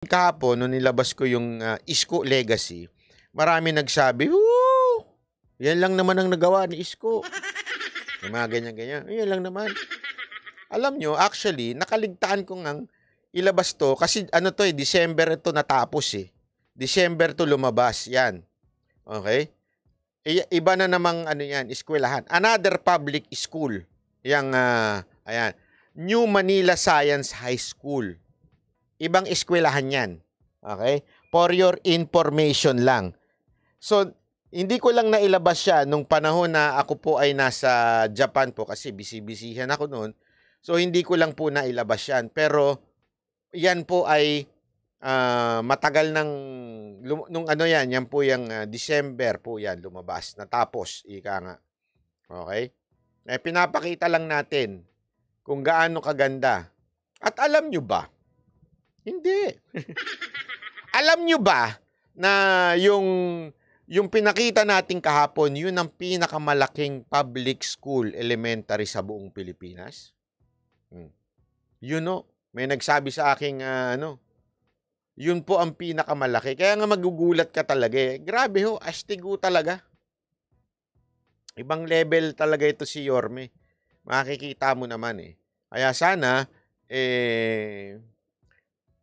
Kahapon nung nilabas ko yung Isko Legacy, marami nagsabi, "Woo! Yan lang naman ang nagawa ni Isko." Yung mga ganyan-ganyan. Yan lang naman. Alam nyo, actually, nakaligtaan ko ngang ilabas to kasi ano to December ito natapos eh. December to lumabas. Yan. Okay? Iba na namang ano yan, eskwelahan. Another public school. Yang, ayan. New Manila Science High School. Ibang eskwelahan yan. Okay? For your information lang. So, hindi ko lang nailabas siya nung panahon na ako po ay nasa Japan po kasi busy-busyhan ako noon. So, hindi ko lang po nailabas yan. Pero, yan po ay matagal nung ano yan po yung December po yan lumabas. Natapos, ika nga. Okay? Pinapakita lang natin kung gaano kaganda. At alam nyo ba? Hindi. Alam nyo ba na yung pinakita natin kahapon, yun ang pinakamalaking public school elementary sa buong Pilipinas? You know, may nagsabi sa aking yun po ang pinakamalaki. Kaya nga magugulat ka talaga eh. Grabe ho, astigo talaga. Ibang level talaga ito si Yorme. Makikita mo naman eh. Kaya sana,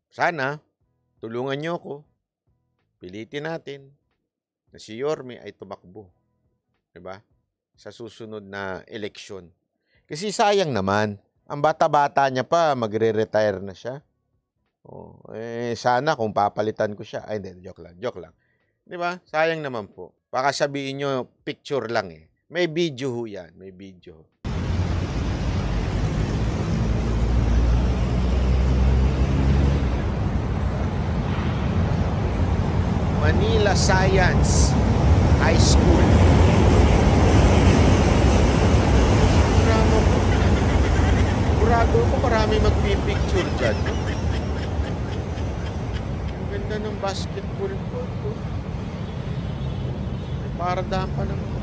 sana, tulungan nyo ako. Pilitin natin na si Yorme ay tumakbo. Diba? Sa susunod na eleksyon. Kasi sayang naman. Ang bata-bata niya pa, magre-retire na siya. Oh, sana kung papalitan ko siya. Ay, hindi, joke lang. Diba? Sayang naman po. Baka sabihin nyo, picture lang eh. May video ho yan. May video. Manila Science High School. Sigurado ko marami magpipicture dyan. Ang ganda ng basketball court ko. May paradahan pa naman.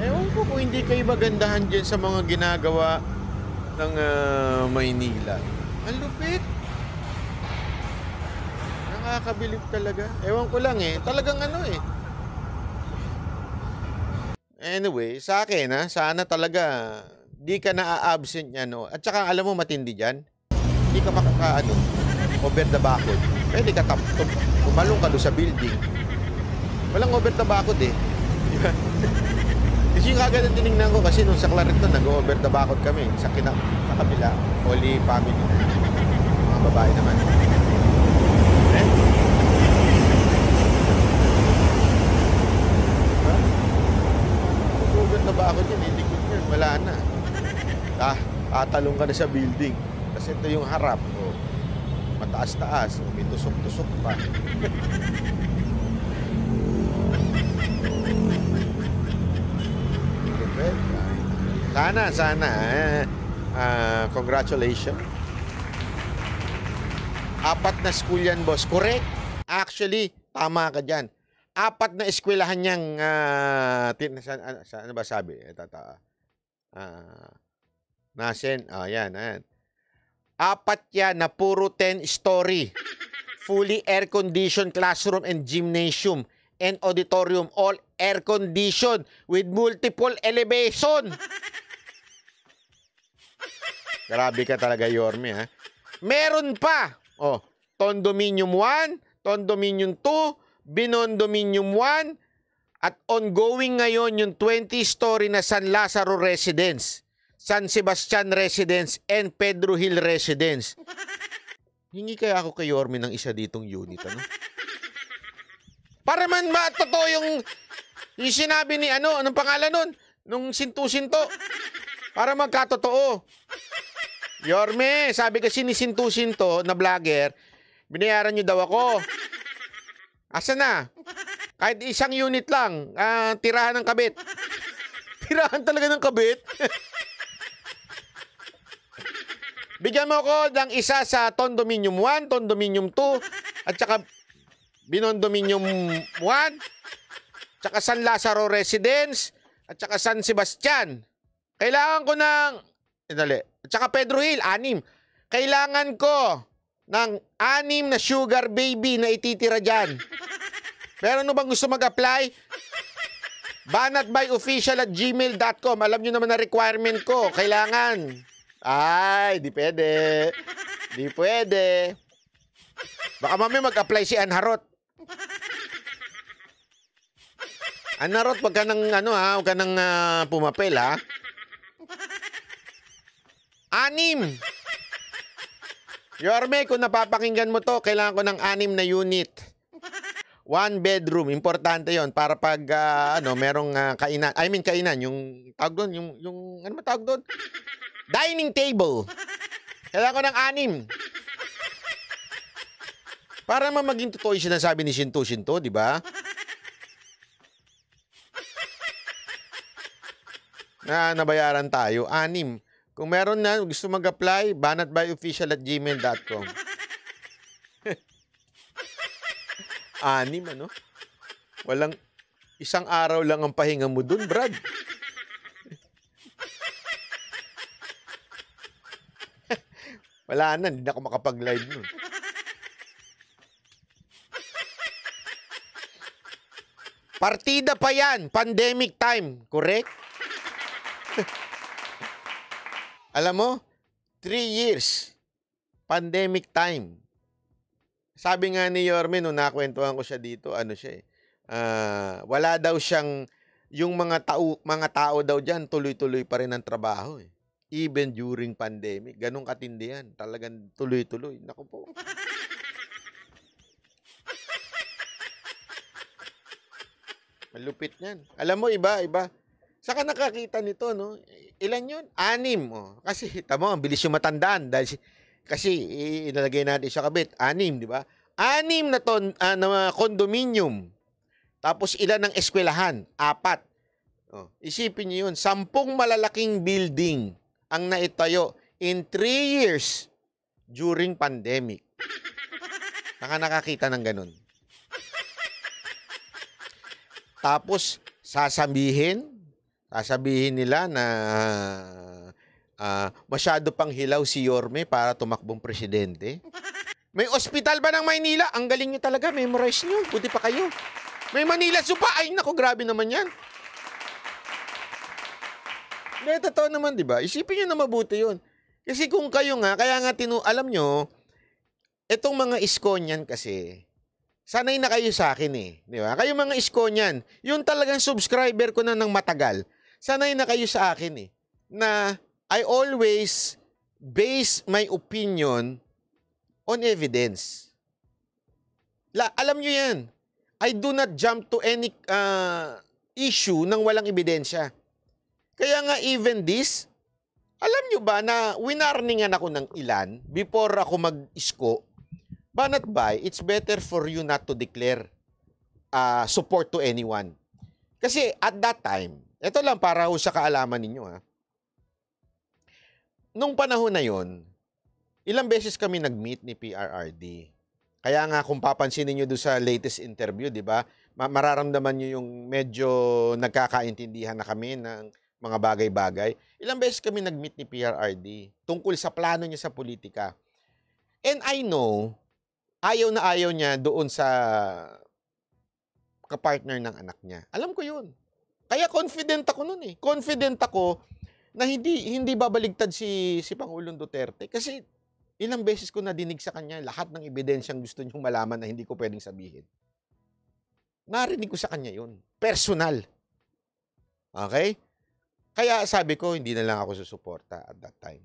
Ewan ko kung hindi kayo magandahan dyan sa mga ginagawa ng Maynila. Ang lupit. Nakakabilib talaga. Ewan ko lang eh. Talagang ano eh. Anyway, sa akin sana talaga di ka na-absent yan. No? At saka alam mo matindi dyan. Hindi ka makaka over the backwood. Pwede ka tumalong ka doon sa building. Walang over the backwood eh. Diba? Kasi yung kagad ang tinignan ko kasi nung sa Claret na nag-over the backwood kami sa kabila. Holy family. Mga babae naman. Over the backwood yun. Hindi ko yun. Wala na. Tatalong ka na sa building. Kasi ito yung harap. Oh. Mataas-taas. May tusok-tusok pa. Sana. Congratulations. 4 na school yan, boss. Correct. Actually, tama ka dyan. 4 na eskwelahan niyang, ano ba sabi? Yan. 4 yan na puro 10-story. Fully air-conditioned classroom and gymnasium and auditorium. All air-conditioned with multiple elevation. Grabe ka talaga, Yorme, ha? Meron pa. Oh, Condominium 1, Condominium 2, Binondominium 1, at ongoing ngayon yung 20-story na San Lazaro Residence, San Sebastian Residence, and Pedro Hill Residence. Hingi kaya ako kay Yorme ng isa ditong unit, ano? Para man totoo yung sinabi ni anong pangalan nun? Nung Sintu-Sinto. Para magkatotoo. Yorme, sabi kasi ni Sintu-Sinto na vlogger, binayaran nyo daw ako. Asa na? Kahit isang unit lang, tirahan ng kabit. Tirahan talaga ng kabit. Bigyan mo ko ng isa sa Condominium 1, Condominium 2, at saka Binondominium 1, tsaka San Lazaro Residence, at saka San Sebastian. Kailangan ko ng... Dali. Tsaka Pedro Hill, 6. Kailangan ko ng 6 na sugar baby na ititira dyan. Pero ano bang gusto mag-apply? banatbyofficial@gmail.com. Alam nyo naman na requirement ko. Kailangan. Ay, di pwede. Di pwede. Baka mamaya mag-apply si Anharot. Anharot, wag ka nang, wag ka nang pumapel, ha? 6. Yorme, kung napapakinggan mo to, kailangan ko ng 6 na unit. 1 bedroom, importante yon para pag, merong kainan. I mean, kainan, yung tawag doon, yung ano ba tawag doon? Dining table. Kailangan ko ng 6. Para maging totoo yung sinasabi ni Shinto, di ba? Nabayaran tayo. 6. Kung meron na, gusto mag-apply, banatbyofficial@gmail.com. 6, ano? Walang, isang araw lang ang pahinga mo dun, Brad. Wala na, hindi na ako makapag-live nun. Partida pa yan, pandemic time, correct? Alam mo, 3 years, pandemic time. Sabi nga ni Yorme, nung nakwentuhan ko siya dito, wala daw siyang, yung mga tao daw dyan, tuloy-tuloy pa rin ang trabaho. Even during pandemic. Ganun katindi yan. Talagang tuloy-tuloy. Naku po. Malupit yan. Alam mo, iba. Saka nakakita nito, no? Ilan yun? 6. Oh. Kasi, tamo, ang bilis yung matandaan. Kasi, inalagay natin sa kabit. 6, di ba? 6 na condominium. Tapos, ilan ng eskwelahan? 4. Oh. Isipin niyo yun. 10 malalaking building ang naitayo in 3 years during pandemic. Nakakita ng ganun. Tapos, sasabihin nila na masyado pang hilaw si Yorme para tumakbong presidente. May ospital ba ng Maynila? Ang galing nyo talaga, memorize nyo. Buti pa kayo. May Manila Zoo pa. Ay, naku, grabe naman yan. Hindi, totoo naman, di ba? Isipin nyo na mabuti yun. Kasi kung kayo nga, kaya nga alam nyo, etong mga Iskonyan kasi, sanay na kayo sa akin eh. Di ba? Kayo mga Iskonyan, yung talagang subscriber ko na ng matagal, sanay na kayo sa akin eh. Na I always base my opinion on evidence. Alam nyo yan. I do not jump to any issue nang walang ebidensya. Kaya nga even this, alam nyo ba na winarningan ako ng ilan before ako mag-isko, Banatbay, it's better for you not to declare support to anyone. Kasi at that time, ito lang para ho sa kaalaman ninyo nung panahon na yon, ilang beses kami nag-meet ni PRRD. Kaya nga kung papansinin nyo doon sa latest interview, di ba, mararamdaman nyo yung medyo nagkakaintindihan na kami ng mga bagay-bagay. Ilang beses kami nag-meet ni PRRD tungkol sa plano niya sa politika. And I know, ayaw na ayaw niya doon sa kapartner ng anak niya. Alam ko yun. Kaya confident ako nun eh. Confident ako na hindi babaligtad si Pangulong Duterte. Kasi ilang beses ko nadinig sa kanya lahat ng ebidensyang gusto niyong malaman na hindi ko pwedeng sabihin. Narinig ko sa kanya yun. Personal. Okay? Kaya sabi ko, hindi na lang ako susuporta at that time.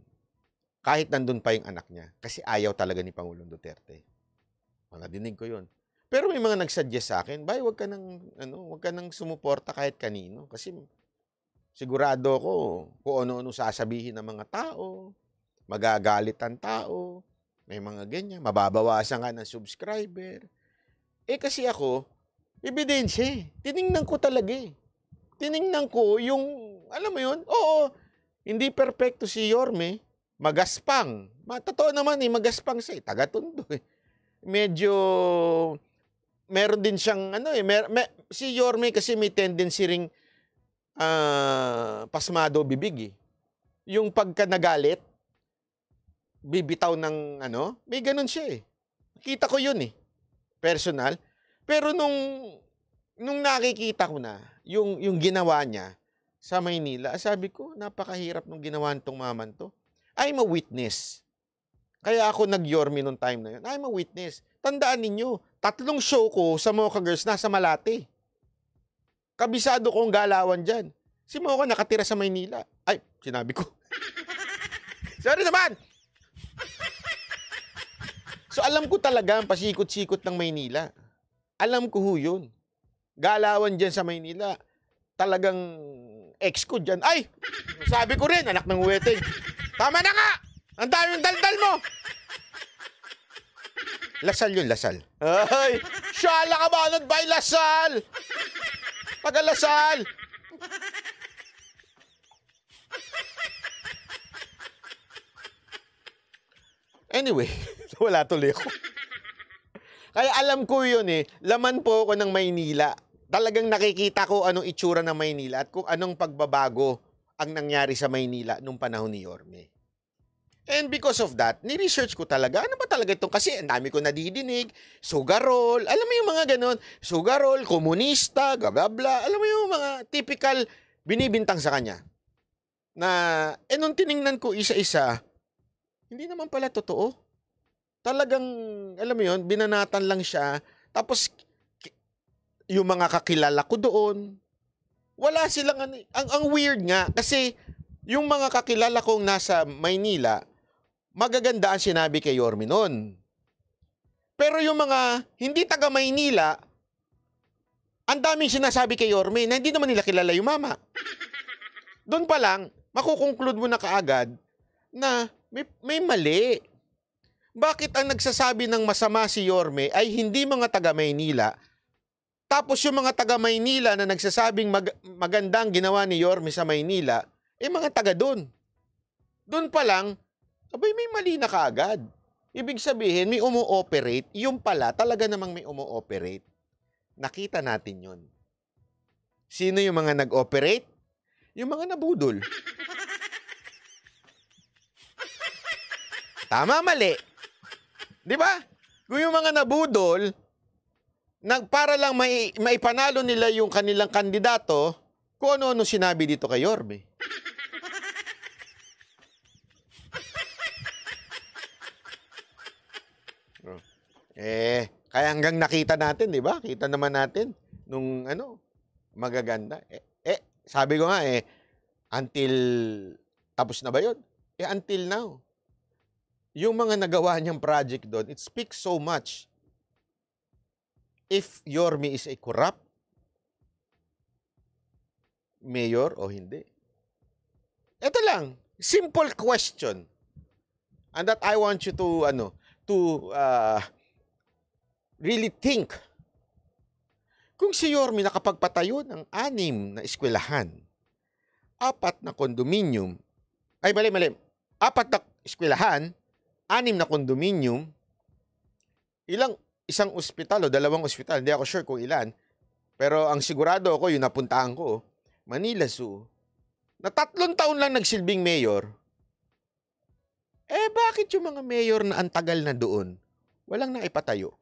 Kahit nandun pa yung anak niya. Kasi ayaw talaga ni Pangulong Duterte. Nadinig ko yun. Pero may mga nagsuggest sa akin, bay, wag ka nang sumuporta kahit kanino. Kasi sigurado ko kung ano-ano sasabihin ng mga tao, magagalit ang tao, may mga ganyan, mababawasan ka ng subscriber. Kasi ako, ebidensya eh. Tiningnan ko talaga eh. Tiningnan ko yung, alam mo yun, oo, hindi perfecto si Yorme, magaspang. Totoo naman eh, magaspang siya eh, taga-Tondo eh. Medyo, meron din siyang, si Yorme kasi may tendency ring pasmado bibig eh. yung pagka nagalit, bibitaw ng ano, may ganun siya eh. Nakita ko yun eh, personal. Pero nung nakikita ko na, yung ginawa niya sa Maynila, sabi ko, napakahirap nung ginawa nitong maman to. I'm a witness. Kaya ako nag-yorme nung time na yun. I'm a witness. Tandaan ninyo, 3 show ko sa Mocha Girls nasa Malate. Kabisado kong galawan dyan. Si Mocha nakatira sa Maynila. Ay, sinabi ko. Sorry naman! So alam ko talaga ang pasikot-sikot ng Maynila. Alam ko ho yun. Galawan dyan sa Maynila. Talagang ex ko dyan. Ay! Sabi ko rin, anak ng wedding. Tama na nga! Ang daming daldal mo! Lasal yun, Lasal. Ay! Shala ka ba? By Lasal! Pag-Lasal! Anyway, wala tuloy ako. Kaya alam ko yun eh. Laman po ako ng Maynila. Talagang nakikita ko anong itsura ng Maynila at kung anong pagbabago ang nangyari sa Maynila nung panahon ni Yorme. And because of that, ni-research ko talaga, ano ba talaga ito? Kasi ang dami ko nadidinig, sugarol, alam mo yung mga ganon, sugarol, komunista, bla bla, alam mo yung mga typical binibintang sa kanya. Na, nung tiningnan ko isa-isa, hindi naman pala totoo. Talagang, alam mo yun, binanatan lang siya, tapos yung mga kakilala ko doon, wala silang, ang weird nga, kasi yung mga kakilala kong nasa Maynila, magaganda ang sinabi kay Yorme noon. Pero yung mga hindi taga Maynila, ang daming sinasabi kay Yorme na hindi naman nila kilala yung mama. Doon pa lang, makukonclude mo na kaagad na may mali. Bakit ang nagsasabi ng masama si Yorme ay hindi mga taga Maynila, tapos yung mga taga Maynila na nagsasabing magandang ginawa ni Yorme sa Maynila, mga taga doon. Doon pa lang, abay may mali na kaagad. Ibig sabihin, may umu-operate. Yung pala, talaga namang may umu-operate. Nakita natin yon. Sino yung mga nag-operate? Yung mga nabudol. Tama, mali. Di ba? Kung yung mga nabudol, para lang maipanalo nila yung kanilang kandidato, kung ano-ano sinabi dito kay Yorme. Kaya hanggang nakita natin, di ba? Kita naman natin nung magaganda. Sabi ko nga until tapos na ba yun? Until now. Yung mga nagawa niyang project doon, it speaks so much. If Yorme is a corrupt mayor o hindi. Ito lang, simple question. And that I want you to really think. Kung si Yorme nakapagpatayo ng 6 na eskwelahan, 4 na kondominium, 4 na eskwelahan, 6 na kondominium, isang ospital o 2 ospital, hindi ako sure kung ilan, pero ang sigurado ako, yung napuntahan ko, Manila Zoo, na 3 taon lang nagsilbing mayor, bakit yung mga mayor na ang tagal na doon, walang naipatayo?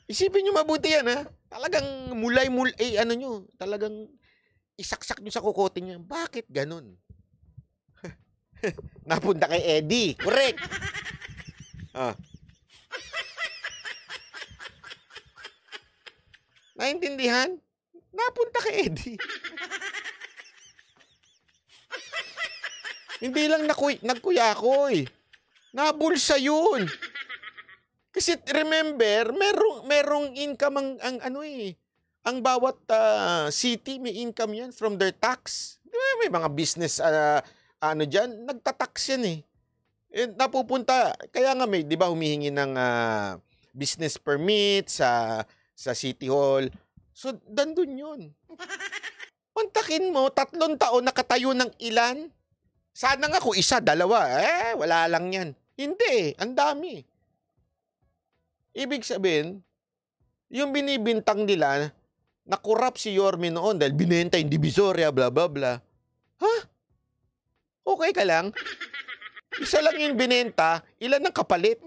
Isipin nyo mabuti yan, ha? Talagang talagang isaksak nyo sa kukote niya. Bakit ganun? Napunta kay Eddie. Correct. Naintindihan? Napunta kay Eddie. Hindi lang nagkuyakoy. Nabulsa yun. Kasi remember, merong income ang bawat city may income yan from their tax. May mga business dyan, nagtatax yan napupunta, kaya nga di ba humihingi ng business permit sa City Hall. So, dandun yun. Puntakin mo, 3 taon nakatayo ng ilan? Sana nga kung 1, 2, wala lang yan. Hindi, ang dami. Ibig sabihin, yung binibintang nila nakurap si Yorme noon dahil binenta yung Divisoria, bla bla bla. Ha? Okay ka lang? Isa lang yung binenta, ilan ang kapalit?